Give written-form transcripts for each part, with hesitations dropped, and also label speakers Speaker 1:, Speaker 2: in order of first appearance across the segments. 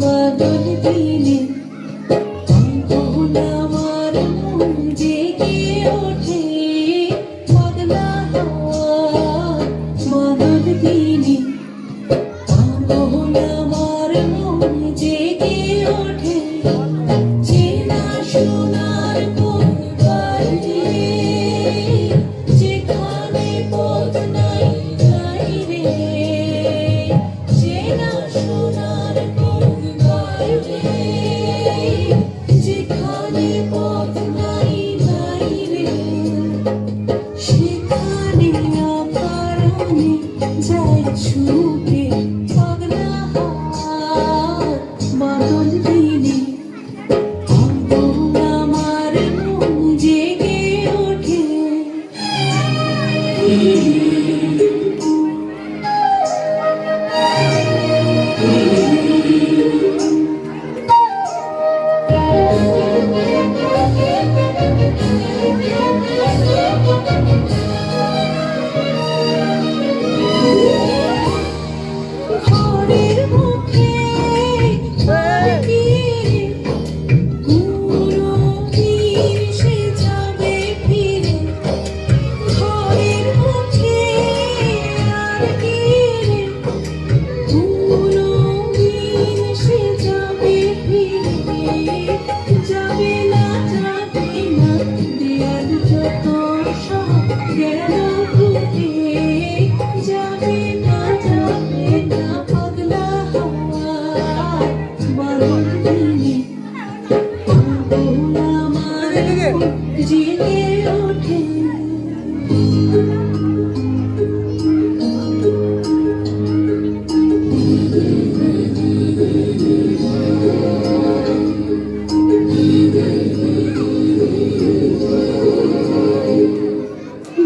Speaker 1: বাদল দিনে তখন আমার মন জেগে ওঠে পাগলা হওয়ার বাদল দিনে তখন আমার মন জেগে ওঠে চেনা সোনার কোন বাড়ি যেখানে পথ নাই নাই রে চেনা সোনার কোন বাড়ি যেখানে পথ নাই নাই রে সেখানে অকারণে যাই ছুটে পাগলা হওয়ার বাদল দিনে তখন আমার মন জেগে ওঠে ঘরের মুখে পুরো মিশে যাবে ফিরে ঘরের মুখে আর কি পুরো মিশে যাবে ফিরে যাবে না দেয়াল যত সব গেল ঘুরে যাবে না পাগলা হওয়ার বাদল দিনে তখন আমার মন জেগে ওঠে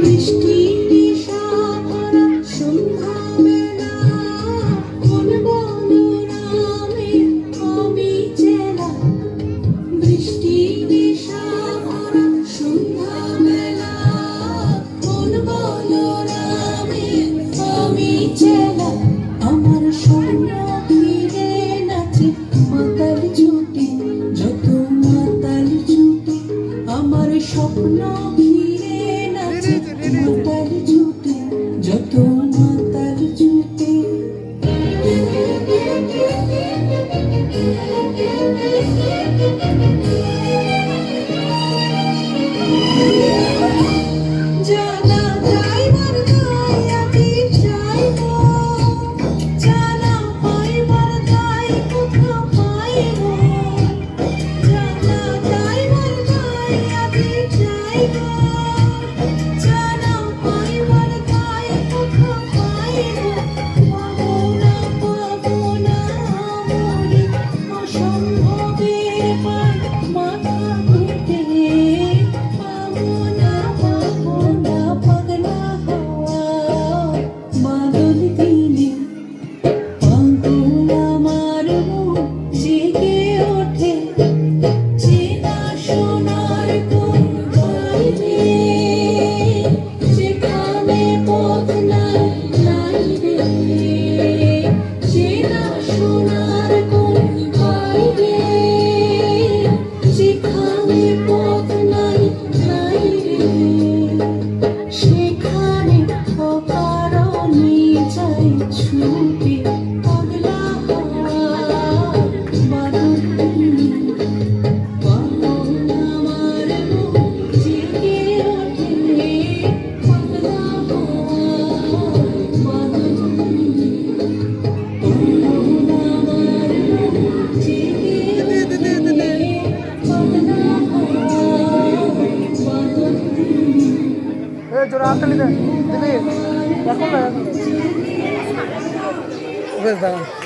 Speaker 1: বৃষ্টি নিশা ভরা সন্ধ্যাবেলা কোন বনরামে আমি চেনা বৃষ্টি নিশা ভরা সন্ধ্যাবেলা কোন বনরামে আমি চেনা আমার স্বপ্ন ফিরে নাচে মাতাল ছুটে যত মাতাল ছুটে আমার স্বপ্ন ফিরে নাচে মাতাল ছুটে যত মাতাল ছুটে জানা যাইবার দায় আমি চাইব জানা পাইবার দায় কোথা পাইব জানা যাইবার দায় আমি চাইব জানা পাইবার দায় কোথা পাইব পাবো না মরি অসম্ভবের পার মাথা ঘুটে পাবো না পাগলা হওয়ার বাদল দিনে তখন আমার মন জেগে ওঠে চেনা সোনার কোন বাড়ি যেখানে পথ নাই নাই রে চেনা সোনার কোন বাড়ি যেখানে পথ নাই নাই রে সেখানে অকারণে যাই ছুটে পাগলা হওয়ার বাদল দিনে তখন আমার মন জেগে ওঠে পাগলা হওয়ার বাদল দিনে তখন আমার মন জেগে ওঠে পাগলা হওয়ার বাদল দিনে
Speaker 2: জোড়া হাততালি দেন দিবি এখন না বেশ দাঁড়ান